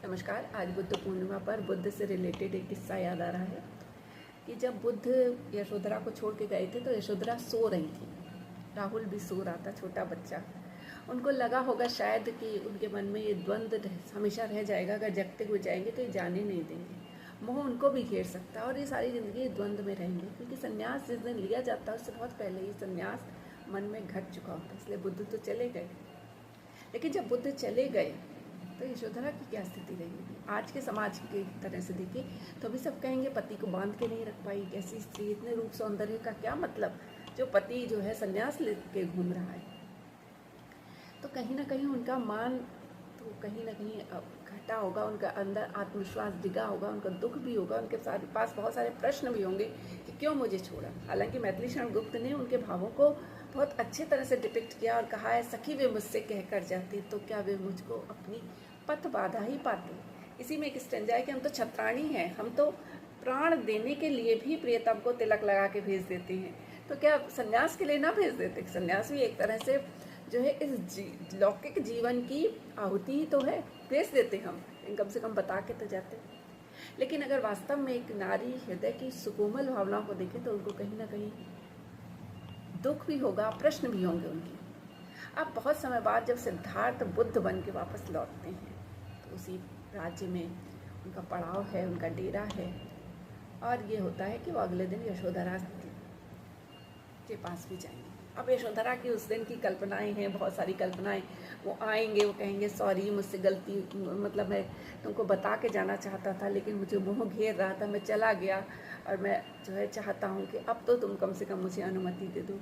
नमस्कार। आज बुद्ध पूर्णिमा पर बुद्ध से रिलेटेड एक किस्सा याद आ रहा है कि जब बुद्ध यशोधरा को छोड़ के गए थे तो यशोधरा सो रही थी। राहुल भी सो रहा था, छोटा बच्चा। उनको लगा होगा शायद कि उनके मन में ये द्वंद्व हमेशा रह जाएगा, अगर जगते हुए जाएंगे तो ये जाने नहीं देंगे, मोह उनको भी घेर सकता है और ये सारी ज़िंदगी द्वंद्व में रहेंगे, क्योंकि संन्यास जिस दिन लिया जाता है उससे बहुत पहले ही संन्यास मन में घट चुका होता है। इसलिए बुद्ध तो चले गए, लेकिन जब बुद्ध चले गए तो यशोधरा की क्या स्थिति रहेगी? आज के समाज की तरह से देखिए तो अभी सब कहेंगे पति को बांध के नहीं रख पाई, कैसी स्त्री, इतने रूप सौंदर्य का क्या मतलब, जो पति जो है संन्यास लेके घूम रहा है। तो कहीं ना कहीं उनका मान तो कहीं ना कहीं घटा होगा, उनका अंदर आत्मविश्वास डिगा होगा, उनका दुख भी होगा, उनके पास बहुत सारे प्रश्न भी होंगे कि क्यों मुझे छोड़ा। हालांकि मैथिली शरण गुप्त ने उनके भावों को बहुत अच्छे तरह से डिपिक्ट किया और कहा है, सखी वे मुझसे कह कर जाती तो क्या वे मुझको अपनी पथ बाधा ही पाती। इसी में एक स्टेंजा है कि हम तो छत्राणी हैं, हम तो प्राण देने के लिए भी प्रियतम को तिलक लगा के भेज देते हैं, तो क्या संन्यास के लिए ना भेज देते? संन्यास भी एक तरह से जो है इस लौकिक जीवन की आहुति ही तो है, भेज देते हम, कम से कम बता के तो जाते। लेकिन अगर वास्तव में एक नारी हृदय की सुकोमल भावनाओं को देखें तो उनको कहीं ना कहीं दुख भी होगा, प्रश्न भी होंगे उनके। अब बहुत समय बाद जब सिद्धार्थ बुद्ध बन के वापस लौटते हैं तो उसी राज्य में उनका पड़ाव है, उनका डेरा है, और ये होता है कि वो अगले दिन यशोधरा के पास भी जाएंगे। अब यशोधरा की उस दिन की कल्पनाएं हैं, बहुत सारी कल्पनाएं। वो आएंगे, वो कहेंगे सॉरी मुझसे गलती, मतलब मैं तुमको बता के जाना चाहता था लेकिन मुझे मोह घेर रहा था, मैं चला गया और मैं जो है चाहता हूँ कि अब तो तुम कम से कम मुझे अनुमति दे दो।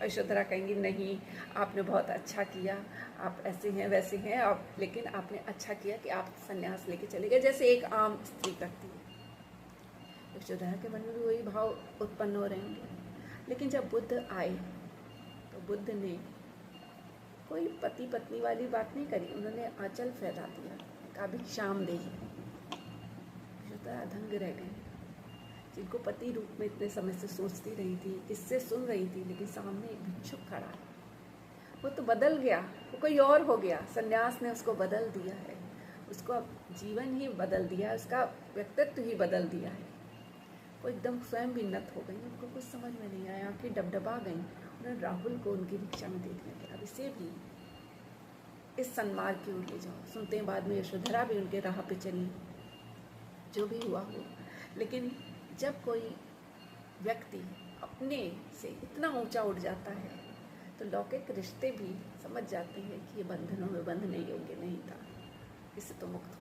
यशोधरा कहेंगी नहीं, आपने बहुत अच्छा किया, आप ऐसे हैं वैसे हैं, आप लेकिन आपने अच्छा किया कि आप संन्यास लेके चले गए, जैसे एक आम स्त्री करती है। यशोधरा के मन में भी वही भाव उत्पन्न हो रहे होंगे। लेकिन जब बुद्ध आए तो बुद्ध ने कोई पति पत्नी वाली बात नहीं करी, उन्होंने आंचल फैला दिया, कहा भिक्षाम देही। यशोधरा दंग रह गई, जिनको पति रूप में इतने समय से सोचती रही थी, किससे सुन रही थी, लेकिन सामने एक भिक्षुक खड़ा है। वो तो बदल गया, वो कोई और हो गया। संन्यास ने उसको बदल दिया है, उसको अब जीवन ही बदल दिया है, उसका व्यक्तित्व ही बदल दिया है। वो एकदम स्वयं भी नत हो गई, उनको कुछ समझ में नहीं आया, आंखें डबडबा गई। उन्होंने राहुल को उनकी भिक्षा में दे दिया, अब इसे भी इस सन्मार्ग की ओर ले जाओ। सुनते हैं बाद में यशोधरा भी उनके राह पे चली, जो भी हुआ हो। लेकिन जब कोई व्यक्ति अपने से इतना ऊंचा उठ जाता है तो लौकिक रिश्ते भी समझ जाते हैं कि ये बंधनों में बंधने योग्य नहीं था, इससे तो मुक्त